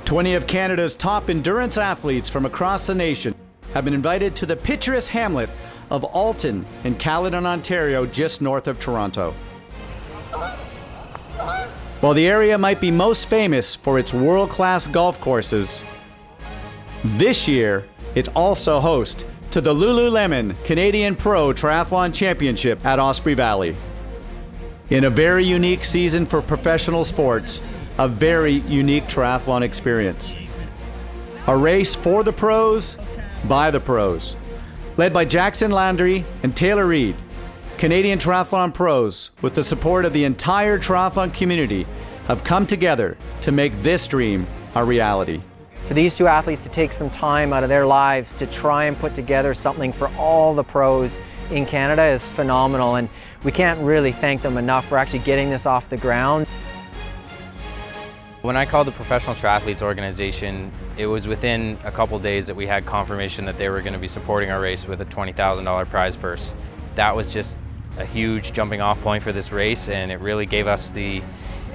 20 of Canada's top endurance athletes from across the nation have been invited to the picturesque hamlet of Alton in Caledon, Ontario, just north of Toronto. While the area might be most famous for its world-class golf courses, this year it also hosts to the Lululemon Canadian Pro Triathlon Championship at Osprey Valley. In a very unique season for professional sports, a very unique triathlon experience. A race for the pros, by the pros. Led by Jackson Landry and Taylor Reid, Canadian Triathlon pros, with the support of the entire triathlon community, have come together to make this dream a reality. For these two athletes to take some time out of their lives to try and put together something for all the pros in Canada is phenomenal, and we can't really thank them enough for actually getting this off the ground. When I called the Professional Triathletes organization, it was within a couple days that we had confirmation that they were going to be supporting our race with a $20,000 prize purse. That was just a huge jumping off point for this race, and it really gave us the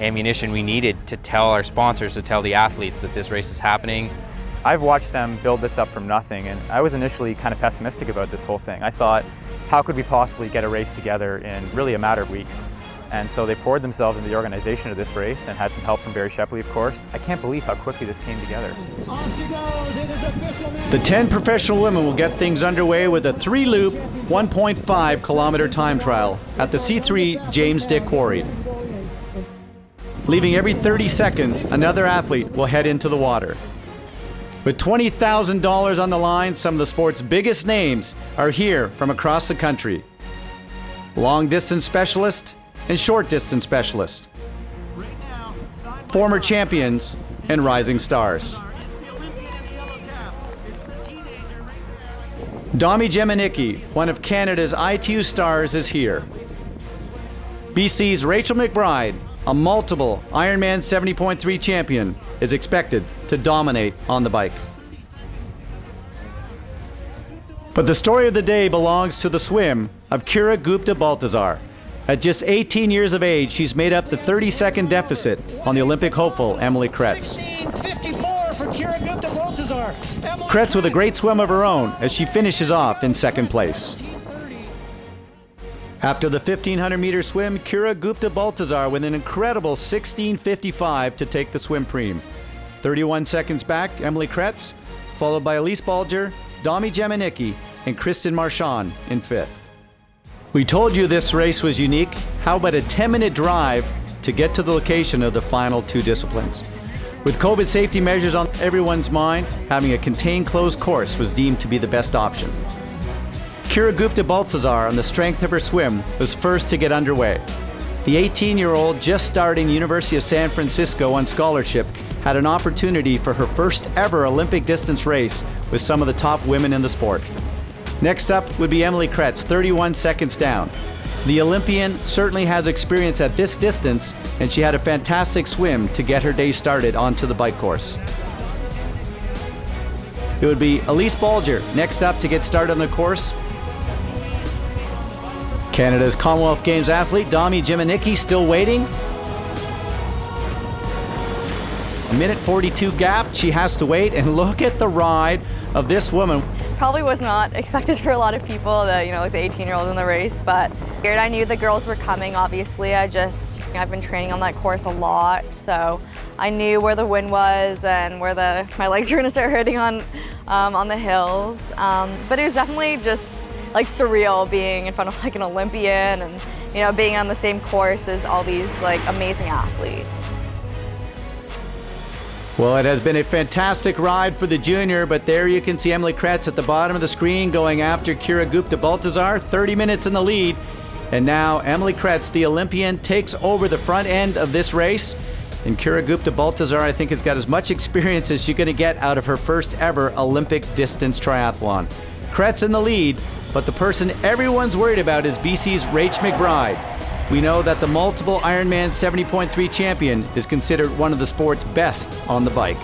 ammunition we needed to tell our sponsors, to tell the athletes that this race is happening. I've watched them build this up from nothing, and I was initially kind of pessimistic about this whole thing. I thought, how could we possibly get a race together in really a matter of weeks? And so they poured themselves into the organization of this race and had some help from Barry Shepley, of course. I can't believe how quickly this came together. The 10 professional women will get things underway with a 3-loop, 1.5 kilometer time trial at the C3 James Dick Quarry. Leaving every 30 seconds, another athlete will head into the water. With $20,000 on the line, some of the sport's biggest names are here from across the country. Long distance specialist and short distance specialist. Former champions and rising stars. Dami Jeminicki, one of Canada's ITU stars, is here. BC's Rachel McBride, a multiple Ironman 70.3 champion, is expected to dominate on the bike. But the story of the day belongs to the swim of Kira Gupta-Baltazar. At just 18 years of age, she's made up the 30-second deficit on the Olympic hopeful Amelie Kretz. 16:54 for Kira Gupta-Baltazar. Kretz with a great swim of her own as she finishes off in second place. After the 1,500-meter swim, Kira Gupta-Baltazar with an incredible 16:55 to take the swim preem. 31 seconds back, Amelie Kretz, followed by Elise Balger, Dami Jeminicki, and Kristen Marchand in fifth. We told you this race was unique. How about a 10-minute drive to get to the location of the final two disciplines? With COVID safety measures on everyone's mind, having a contained closed course was deemed to be the best option. Kira Gupta-Baltazar, on the strength of her swim, was first to get underway. The 18-year-old, just starting University of San Francisco on scholarship, had an opportunity for her first ever Olympic distance race with some of the top women in the sport. Next up would be Amelie Kretz, 31 seconds down. The Olympian certainly has experience at this distance, and she had a fantastic swim to get her day started onto the bike course. It would be Elise Balger next up to get started on the course. Canada's Commonwealth Games athlete Dami Jeminicki still waiting. A minute 42 gap, she has to wait, and look at the ride of this woman. Probably was not expected for a lot of people, like the 18-year-olds in the race, but I knew the girls were coming, obviously. I've been training on that course a lot, so I knew where the wind was and where my legs were gonna start hurting on the hills. But it was definitely just surreal being in front of an Olympian and being on the same course as all these amazing athletes. Well, it has been a fantastic ride for the junior, but there you can see Amelie Kretz at the bottom of the screen going after Kira Gupta-Baltazar, 30 minutes in the lead. And now Amelie Kretz, the Olympian, takes over the front end of this race. And Kira Gupta-Baltazar, I think, has got as much experience as she's going to get out of her first ever Olympic distance triathlon. Kretz in the lead, but the person everyone's worried about is BC's Rach McBride. We know that the multiple Ironman 70.3 champion is considered one of the sport's best on the bike.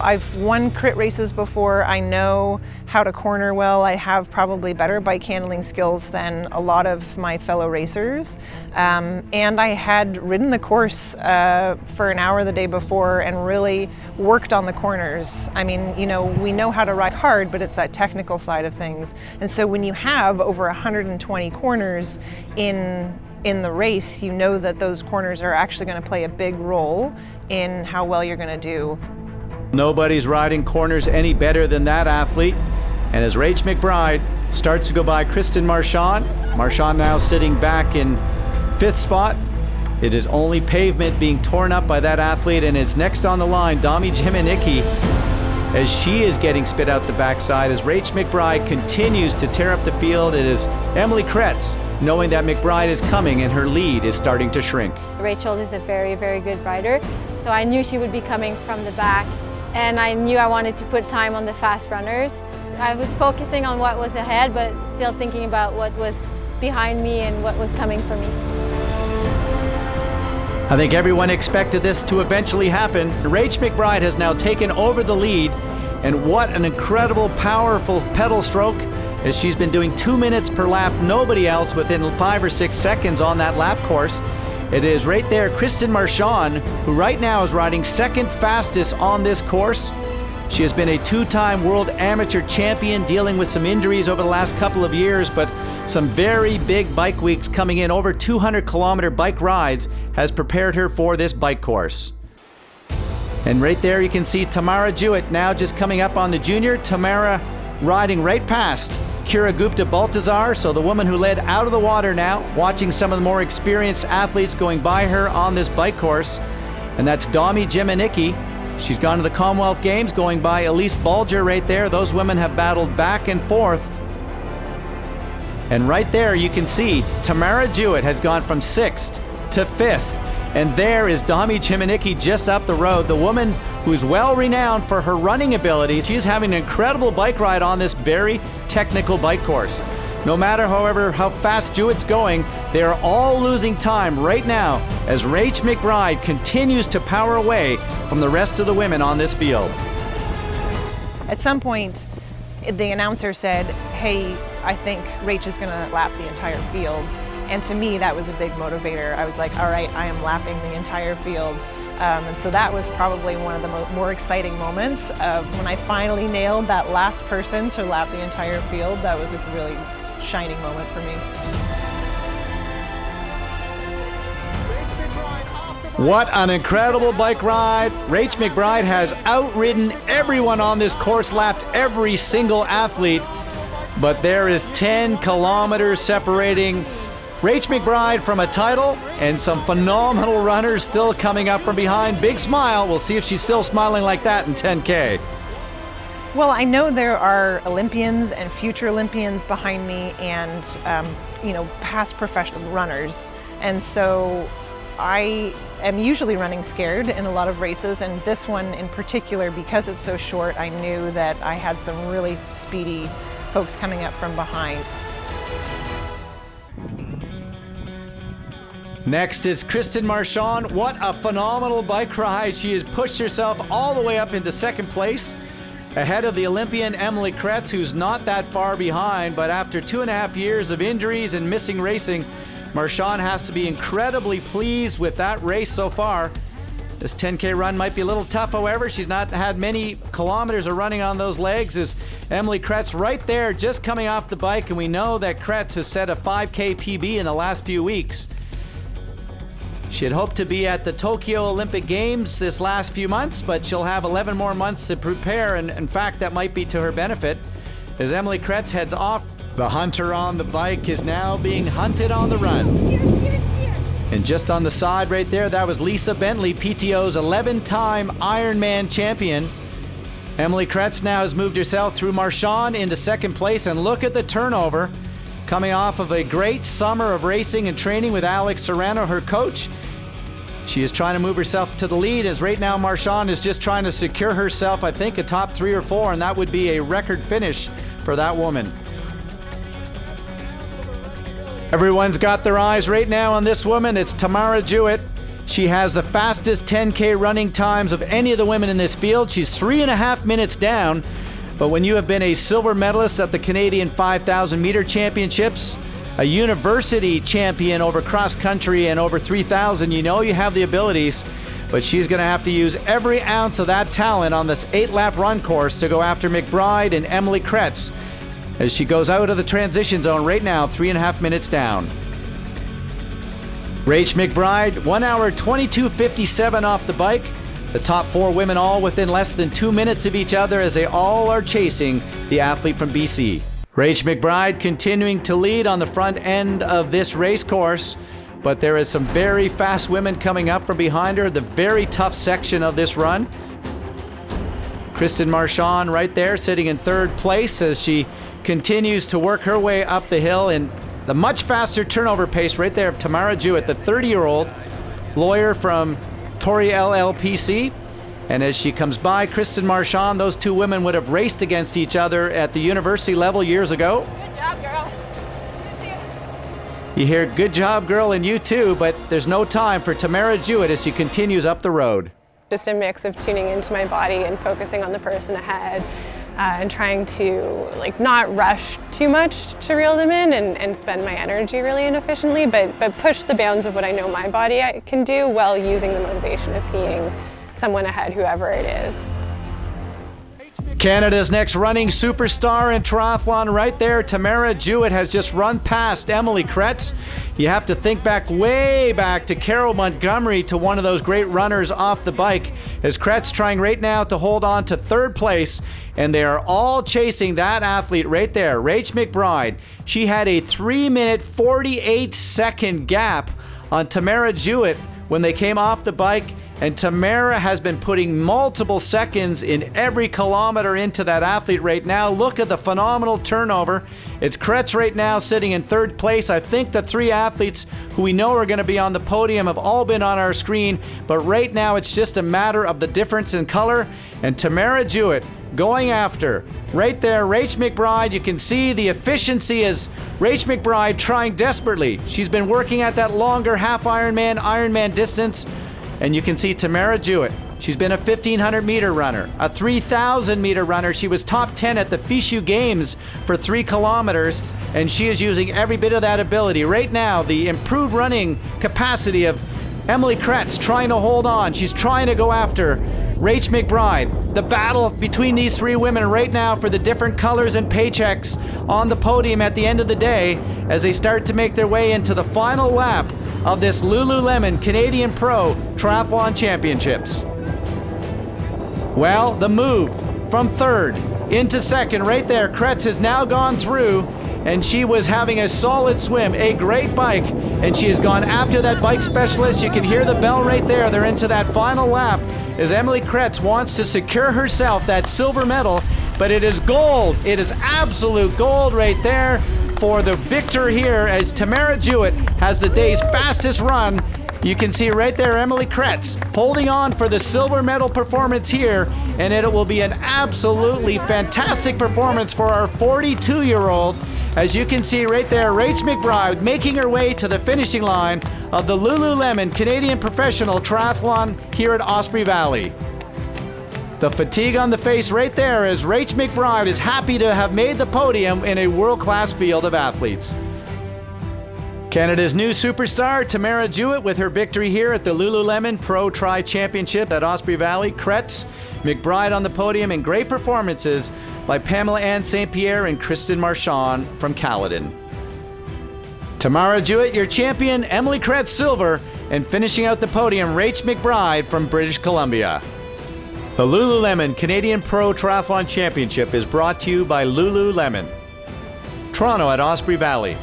I've won crit races before. I know how to corner well. I have probably better bike handling skills than a lot of my fellow racers. And I had ridden the course for an hour the day before and really worked on the corners. I mean, you know, we know how to ride hard, but it's that technical side of things. And so when you have over 120 corners in the race, you know that those corners are actually going to play a big role in how well you're going to do. Nobody's riding corners any better than that athlete. And as Rach McBride starts to go by Kristen Marchand now sitting back in 5th spot. It is only pavement being torn up by that athlete, and it's next on the line, Dami Jimennicki, as she is getting spit out the backside. As Rach McBride continues to tear up the field, it is Amelie Kretz, knowing that McBride is coming and her lead is starting to shrink. Rachel is a very, very good rider, so I knew she would be coming from the back, and I knew I wanted to put time on the fast runners. I was focusing on what was ahead, but still thinking about what was behind me and what was coming for me. I think everyone expected this to eventually happen. Rach McBride has now taken over the lead, and what an incredible, powerful pedal stroke, as she's been doing 2 minutes per lap. Nobody else within 5 or 6 seconds on that lap course. It is right there, Kristen Marchand, who right now is riding 2nd fastest on this course. She has been a 2-time world amateur champion, dealing with some injuries over the last couple of years, but some very big bike weeks coming in. Over 200-kilometer bike rides has prepared her for this bike course. And right there you can see Tamara Jewett now just coming up on the junior. Tamara riding right past Kira Gupta-Baltazar, so the woman who led out of the water now, watching some of the more experienced athletes going by her on this bike course. And that's Dami Jimennicki. She's gone to the Commonwealth Games, going by Elise Balger right there. Those women have battled back and forth. And right there you can see Tamara Jewett has gone from 6th to 5th. And there is Dami Jimennicki just up the road, the woman who's well renowned for her running abilities. She's having an incredible bike ride on this very technical bike course. No matter, however, how fast Jewett's going, they are all losing time right now as Rach McBride continues to power away from the rest of the women on this field. At some point, the announcer said, hey, I think Rach is going to lap the entire field. And to me, that was a big motivator. I was like, all right, I am lapping the entire field. And so that was probably one of the more exciting moments of when I finally nailed that last person to lap the entire field. That was a really shining moment for me. What an incredible bike ride. Rach McBride has outridden everyone on this course, lapped every single athlete, but there is 10 kilometers separating Rach McBride from a title, and some phenomenal runners still coming up from behind. Big smile. We'll see if she's still smiling like that in 10K. Well, I know there are Olympians and future Olympians behind me, and you know, past professional runners. And so I am usually running scared in a lot of races, and this one in particular, because it's so short, I knew that I had some really speedy folks coming up from behind. Next is Kristen Marchand. What a phenomenal bike ride. She has pushed herself all the way up into 2nd place, ahead of the Olympian Amelie Kretz, who's not that far behind, but after 2.5 years of injuries and missing racing, Marchand has to be incredibly pleased with that race so far. This 10K run might be a little tough, however. She's not had many kilometers of running on those legs. As Amelie Kretz right there just coming off the bike, and we know that Kretz has set a 5K PB in the last few weeks. She had hoped to be at the Tokyo Olympic Games this last few months, but she'll have 11 more months to prepare, and in fact that might be to her benefit. As Amelie Kretz heads off, the hunter on the bike is now being hunted on the run. And just on the side right there, that was Lisa Bentley, PTO's 11-time Ironman champion. Amelie Kretz now has moved herself through Marchand into 2nd place, and look at the turnover. Coming off of a great summer of racing and training with Alex Serrano, her coach. She is trying to move herself to the lead, as right now Marchand is just trying to secure herself, I think, a top 3 or 4, and that would be a record finish for that woman. Everyone's got their eyes right now on this woman. It's Tamara Jewett. She has the fastest 10K running times of any of the women in this field. She's 3.5 minutes down. But when you have been a silver medalist at the Canadian 5,000 meter championships, a university champion over cross country and over 3,000, you know you have the abilities. But she's going to have to use every ounce of that talent on this 8-lap run course to go after McBride and Amelie Kretz as she goes out of the transition zone right now, 3.5 minutes down. Rach McBride, 1 hour 22:57 off the bike. The top 4 women all within less than 2 minutes of each other as they all are chasing the athlete from BC. Rach McBride continuing to lead on the front end of this race course, but there is some very fast women coming up from behind her, the very tough section of this run. Kristen Marchand right there sitting in 3rd place as she continues to work her way up the hill in the much faster turnover pace right there of Tamara Jewett, the 30-year-old lawyer from Tory LLPC. And as she comes by Kristen Marchand, those 2 women would have raced against each other at the university level years ago. Good job, girl. You hear good job, girl, and you too, but there's no time for Tamara Jewett as she continues up the road. Just a mix of tuning into my body and focusing on the person ahead and trying to not rush too much to reel them in and spend my energy really inefficiently, but push the bounds of what I know my body can do while using the motivation of seeing someone ahead, whoever it is. Canada's next running superstar in triathlon right there, Tamara Jewett, has just run past Amelie Kretz. You have to think back, way back to Carol Montgomery, to one of those great runners off the bike, as Kretz trying right now to hold on to 3rd place, and they are all chasing that athlete right there, Rach McBride. She had a 3-minute 48-second gap on Tamara Jewett when they came off the bike. And Tamara has been putting multiple seconds in every kilometer into that athlete right now. Look at the phenomenal turnover. It's Kretz right now sitting in 3rd place. I think the 3 athletes who we know are going to be on the podium have all been on our screen, but right now it's just a matter of the difference in color. And Tamara Jewett going after right there, Rach McBride. You can see the efficiency as Rach McBride trying desperately. She's been working at that longer half Ironman distance. And you can see Tamara Jewett. She's been a 1,500 meter runner, a 3,000 meter runner. She was top 10 at the Fishu Games for 3 kilometers, and she is using every bit of that ability. Right now, the improved running capacity of Amelie Kretz trying to hold on. She's trying to go after Rach McBride. The battle between these 3 women right now for the different colors and paychecks on the podium at the end of the day as they start to make their way into the final lap of this Lululemon Canadian Pro Triathlon Championships. Well, the move from 3rd into 2nd right there. Kretz has now gone through, and she was having a solid swim, a great bike, and she has gone after that bike specialist. You can hear the bell right there. They're into that final lap as Amelie Kretz wants to secure herself that silver medal, but it is gold. It is absolute gold right there for the victor here as Tamara Jewett has the day's fastest run. You can see right there Amelie Kretz holding on for the silver medal performance here, and it will be an absolutely fantastic performance for our 42-year-old. As you can see right there, Rach McBride making her way to the finishing line of the Lululemon Canadian Professional Triathlon here at Osprey Valley. The fatigue on the face right there as Rach McBride is happy to have made the podium in a world-class field of athletes. Canada's new superstar, Tamara Jewett, with her victory here at the Lululemon Pro Tri Championship at Osprey Valley. Kretz, McBride on the podium, and great performances by Pamela Ann St. Pierre and Kristen Marchand from Caledon. Tamara Jewett, your champion, Amelie Kretz, silver, and finishing out the podium, Rach McBride from British Columbia. The Lululemon Canadian Pro Triathlon Championship is brought to you by Lululemon, Toronto at Osprey Valley,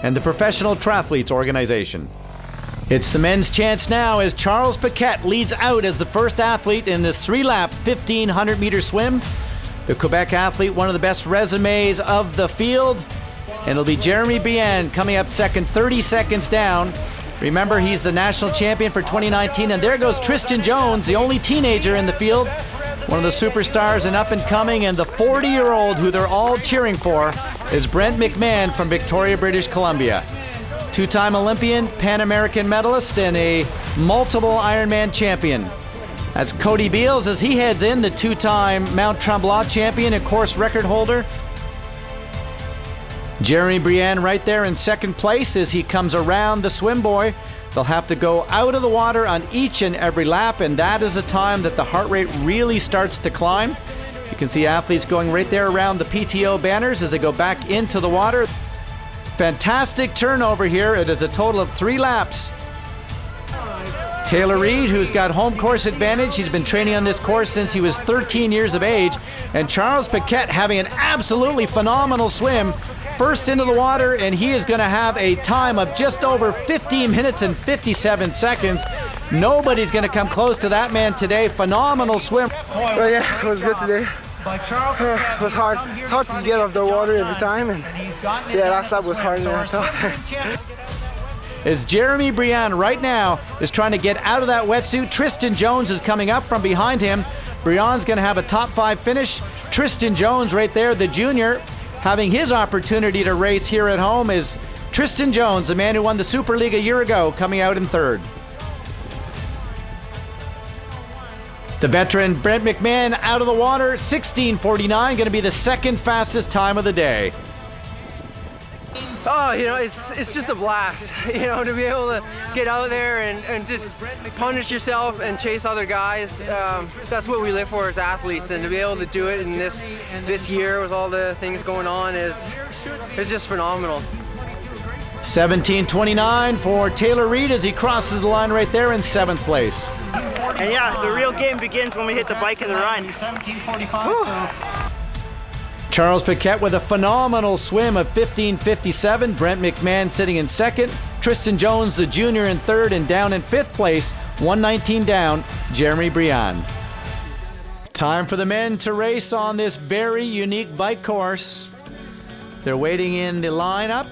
and the Professional Triathletes Organization. It's the men's chance now as Charles Paquette leads out as the first athlete in this 3-lap 1,500 meter swim. The Quebec athlete, one of the best resumes of the field, and it'll be Jeremy Bien coming up second, 30 seconds down. Remember, he's the national champion for 2019, and there goes Tristan Jones, the only teenager in the field, one of the superstars and up and coming, and the 40-year-old who they're all cheering for is Brent McMahon from Victoria, British Columbia. two-time Olympian, Pan American medalist, and a multiple Ironman champion. That's Cody Beals as he heads in, the two-time Mount Tremblant champion and course record holder. Jeremy Briand right there in second place as he comes around the swim buoy. They'll have to go out of the water on each and every lap, and that is the time that the heart rate really starts to climb. You can see athletes going right there around the PTO banners as they go back into the water. Fantastic turnover here. It is a total of 3 laps. Taylor Reid, who's got home course advantage. He's been training on this course since he was 13 years of age. And Charles Paquette having an absolutely phenomenal swim. First into the water, and he is going to have a time of just over 15 minutes and 57 seconds. Nobody's going to come close to that man today. Phenomenal swim. Well, yeah, it was good today. It was hard. It's hard to get off the water every time, and yeah, last lap was harder than I thought. As Jeremy Briand right now is trying to get out of that wetsuit, Tristan Jones is coming up from behind him. Briand's going to have a top 5 finish. Tristan Jones right there, the junior, having his opportunity to race here at home is Tristan Jones, the man who won the Super League a year ago, coming out in 3rd. The veteran Brent McMahon out of the water, 16:49, going to be the second fastest time of the day. Oh, you know, it's just a blast, you know, to be able to get out there and just punish yourself and chase other guys. That's what we live for as athletes, and to be able to do it in this year with all the things going on is just phenomenal. 17:29 for Taylor Reid as he crosses the line right there in 7th place. And yeah, the real game begins when we hit the bike and the run. Charles Paquette with a phenomenal swim of 15:57. Brent McMahon sitting in 2nd. Tristan Jones, the junior, in 3rd, and down in 5th place, 1:19 down, Jeremy Briand. Time for the men to race on this very unique bike course. They're waiting in the lineup.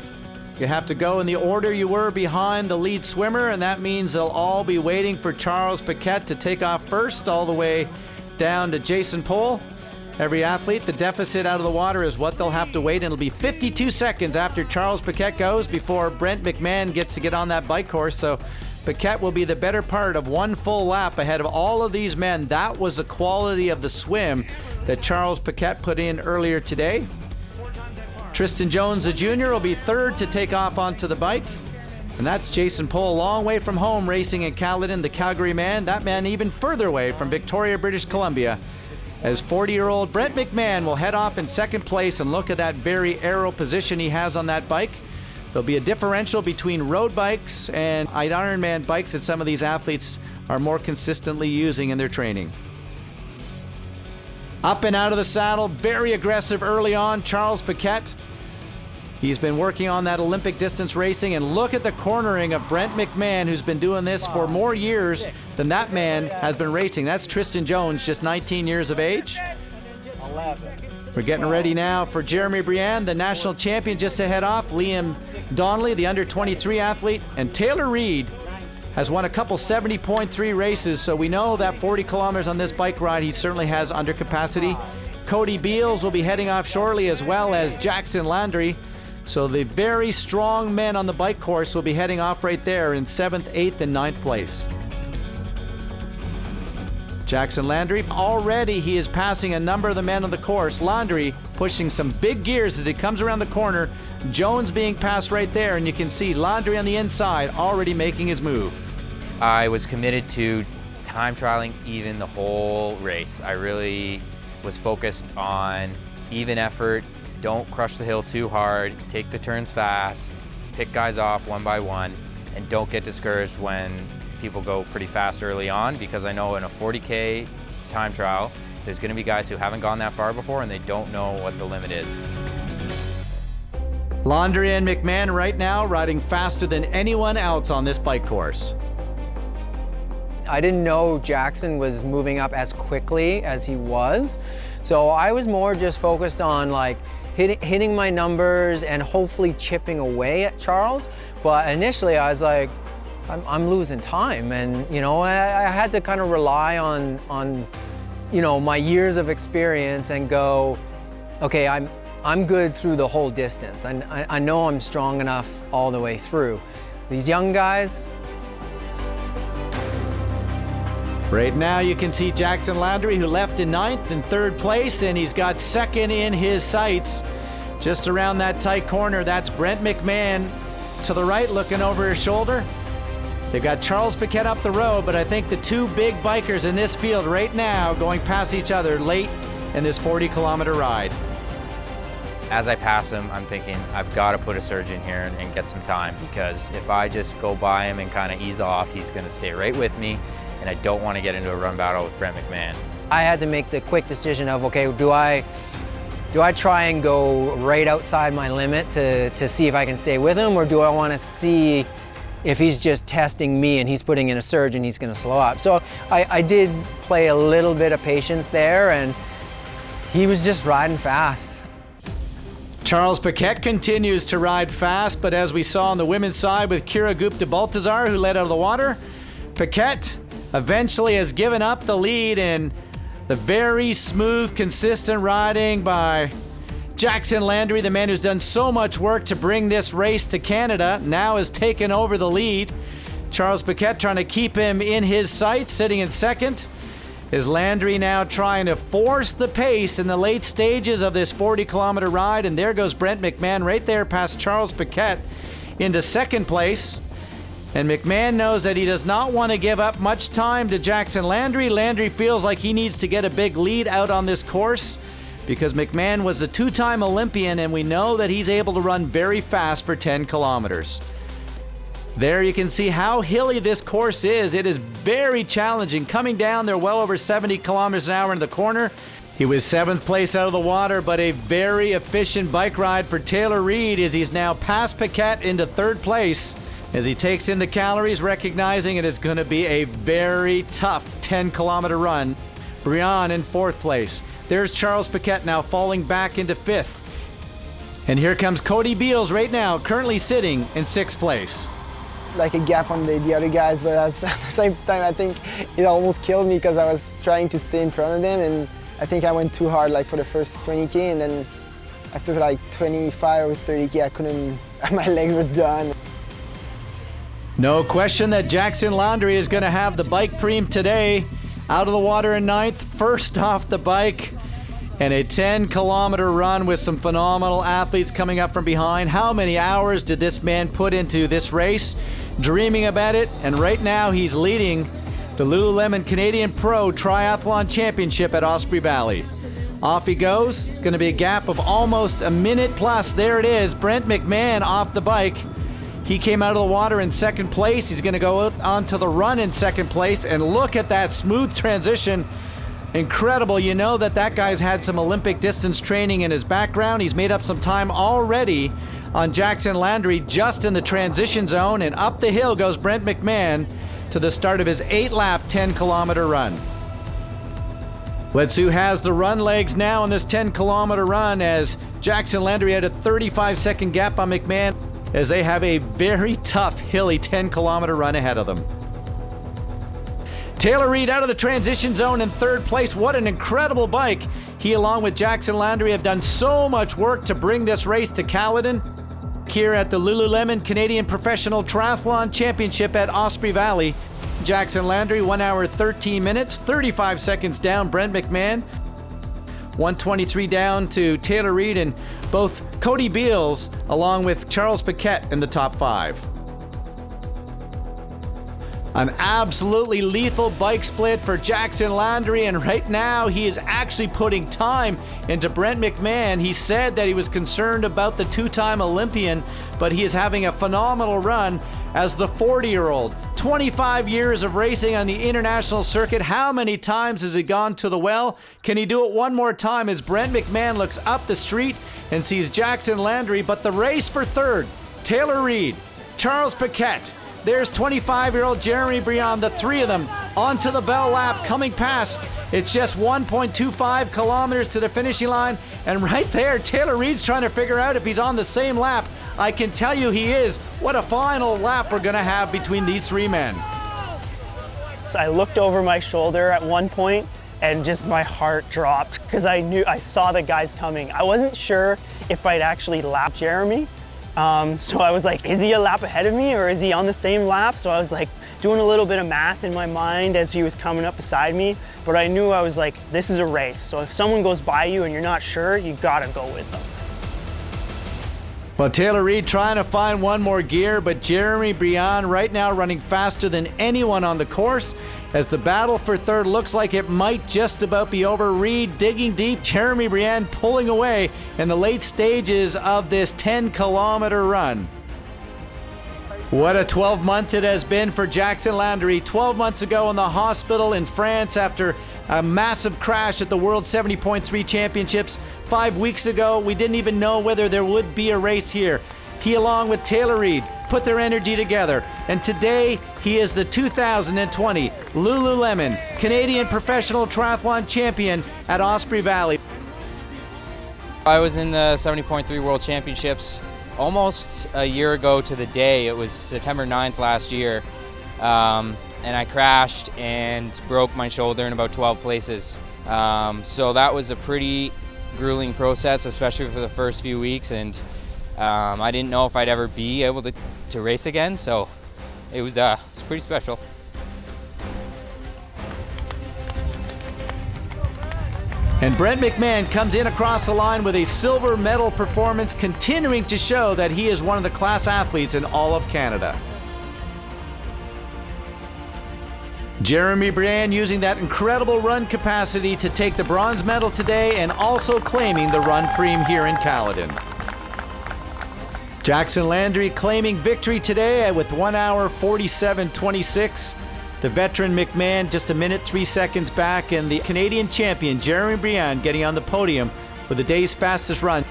You have to go in the order you were behind the lead swimmer, and that means they'll all be waiting for Charles Paquette to take off first, all the way down to Jason Pohl. Every athlete, the deficit out of the water is what they'll have to wait, and it'll be 52 seconds after Charles Paquette goes before Brent McMahon gets to get on that bike course. So Paquette will be the better part of 1 full lap ahead of all of these men. That was the quality of the swim that Charles Paquette put in earlier today. Tristan Jones, the junior, will be 3rd to take off onto the bike. And that's Jason Pohl, a long way from home, racing in Caledon, the Calgary man. That man even further away from Victoria, British Columbia. As 40-year-old Brent McMahon will head off in 2nd place, and look at that very aero position he has on that bike. There'll be a differential between road bikes and Ironman bikes that some of these athletes are more consistently using in their training. Up and out of the saddle, very aggressive early on, Charles Paquette. He's been working on that Olympic distance racing, and look at the cornering of Brent McMahon, who's been doing this for more years than that man has been racing. That's Tristan Jones, just 19 years of age. We're getting ready now for Jeremy Briand, the national champion, just to head off. Liam Donnelly, the under-23 athlete, and Taylor Reid has won a couple 70.3 races, so we know that 40 kilometers on this bike ride he certainly has under capacity. Cody Beals will be heading off shortly, as well as Jackson Landry. So the very strong men on the bike course will be heading off right there in 7th, 8th, and 9th place. Jackson Landry, already he is passing a number of the men on the course. Landry pushing some big gears as he comes around the corner. Jones being passed right there, and you can see Landry on the inside already making his move. I was committed to time trialing even the whole race. I really was focused on even effort. Don't crush the hill too hard, take the turns fast, pick guys off one by one, and don't get discouraged when people go pretty fast early on, because I know in a 40K time trial, there's gonna be guys who haven't gone that far before and they don't know what the limit is. Landry and McMahon right now riding faster than anyone else on this bike course. I didn't know Jackson was moving up as quickly as he was. So I was more just focused on like hitting my numbers and hopefully chipping away at Charles. But initially I was like, I'm losing time. And you know, I had to kind of rely on you know, my years of experience and go, okay, I'm I'm good through the whole distance. I know I'm strong enough all the way through. These young guys. Right now you can see Jackson Landry, who left in 9th and 3rd place, and he's got 2nd in his sights. Just around that tight corner, that's Brent McMahon to the right looking over his shoulder. They've got Charles Paquette up the road, but I think the two big bikers in this field right now going past each other late in this 40-kilometer ride. As I pass him, I'm thinking, I've got to put a surge in here and get some time, because if I just go by him and kind of ease off, he's going to stay right with me, and I don't want to get into a run battle with Brent McMahon. I had to make the quick decision of, okay, do I try and go right outside my limit to see if I can stay with him, or do I want to see if he's just testing me and he's putting in a surge and he's going to slow up? So I did play a little bit of patience there, and he was just riding fast. Charles Paquette continues to ride fast, but as we saw on the women's side with Kira Gupta-Baltazar, who led out of the water, Paquette eventually has given up the lead, and the very smooth, consistent riding by Jackson Landry, the man who's done so much work to bring this race to Canada, now has taken over the lead. Charles Paquette trying to keep him in his sights, sitting in 2nd. Is Landry now trying to force the pace in the late stages of this 40-kilometer ride, and there goes Brent McMahon right there past Charles Paquette into 2nd place. And McMahon knows that he does not want to give up much time to Jackson Landry. Landry feels like he needs to get a big lead out on this course, because McMahon was a 2-time Olympian, and we know that he's able to run very fast for 10 kilometers. There you can see how hilly this course is. It is very challenging. Coming down, they're well over 70 kilometers an hour in the corner. He was 7th place out of the water, but a very efficient bike ride for Taylor Reid as he's now past Paquette into 3rd place as he takes in the calories, recognizing it is going to be a very tough 10-kilometer run. Brian in 4th place. There's Charles Paquette now falling back into 5th. And here comes Cody Beals right now, currently sitting in 6th place. Like a gap on the other guys, but at the same time I think it almost killed me because I was trying to stay in front of them, and I think I went too hard like for the first 20K, and then after like 25 or 30K I couldn't, my legs were done. No question that Jackson Landry is going to have the bike preem today. Out of the water in 9th, first off the bike, and a 10-kilometer run with some phenomenal athletes coming up from behind. How many hours did this man put into this race? Dreaming about it, and right now he's leading the Lululemon Canadian Pro Triathlon Championship at Osprey Valley. Off he goes. It's going to be a gap of almost a minute plus. There it is, Brent McMahon off the bike. He came out of the water in 2nd place. He's going to go out onto the run in 2nd place, and look at that smooth transition. Incredible. You know that guy's had some Olympic distance training in his background. He's made up some time already on Jackson Landry just in the transition zone, and up the hill goes Brent McMahon to the start of his 8-lap 10-kilometer run. Let's see who has the run legs now in this 10-kilometer run, as Jackson Landry had a 35-second gap on McMahon as they have a very tough, hilly 10-kilometer run ahead of them. Taylor Reid out of the transition zone in 3rd place. What an incredible bike. He, along with Jackson Landry, have done so much work to bring this race to Caledon. Here at the Lululemon Canadian Professional Triathlon Championship at Osprey Valley. Jackson Landry, 1 hour 13 minutes, 35 seconds down Brent McMahon. 123 down to Taylor Reid, and both Cody Beals along with Charles Paquette in the top 5. An absolutely lethal bike split for Jackson Landry, and right now he is actually putting time into Brent McMahon. He said that he was concerned about the 2-time Olympian, but he is having a phenomenal run as the 40-year-old. 25 years of racing on the international circuit. How many times has he gone to the well? Can he do it one more time as Brent McMahon looks up the street and sees Jackson Landry, but the race for 3rd, Taylor Reid, Charles Paquette. There's 25-year-old Jeremy Briand, the 3 of them onto the bell lap coming past. It's just 1.25 kilometers to the finishing line, and right there, Taylor Reid's trying to figure out if he's on the same lap. I can tell you he is. What a final lap we're going to have between these 3 men. I looked over my shoulder at one point, and just my heart dropped because I saw the guys coming. I wasn't sure if I'd actually lap Jeremy. So I was like, is he a lap ahead of me or is he on the same lap? So I was like doing a little bit of math in my mind as he was coming up beside me, but I knew I was like, this is a race. So if someone goes by you and you're not sure, you gotta go with them. Well, Taylor Reid trying to find one more gear, but Jeremy Briand right now running faster than anyone on the course. As the battle for third looks like it might just about be over. Reid digging deep, Jeremy Briand pulling away in the late stages of this 10-kilometer run. What a 12 months it has been for Jackson Landry. 12 months ago in the hospital in France after a massive crash at the World 70.3 Championships. 5 weeks ago, we didn't even know whether there would be a race here. He, along with Taylor Reid, put their energy together. And today, he is the 2020 Lululemon Canadian Professional Triathlon Champion at Osprey Valley. I was in the 70.3 World Championships almost a year ago to the day. It was September 9th last year. And I crashed and broke my shoulder in about 12 places. So that was a pretty grueling process, especially for the first few weeks. And I didn't know if I'd ever be able to race again. So it was pretty special. And Brent McMahon comes in across the line with a silver medal performance, continuing to show that he is one of the class athletes in all of Canada. Jeremy Briand using that incredible run capacity to take the bronze medal today and also claiming the run preem here in Caledon. Jackson Landry claiming victory today with 1 hour 47:26. The veteran McMahon just 1 minute 3 seconds back, and the Canadian champion Jeremy Briand getting on the podium with the day's fastest run.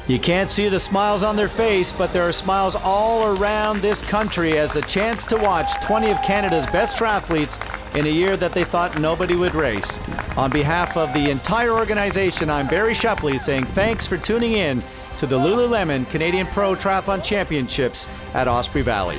You can't see the smiles on their face, but there are smiles all around this country as the chance to watch 20 of Canada's best triathletes in a year that they thought nobody would race. On behalf of the entire organization, I'm Barry Shepley saying thanks for tuning in to the Lululemon Canadian Pro Triathlon Championships at Osprey Valley.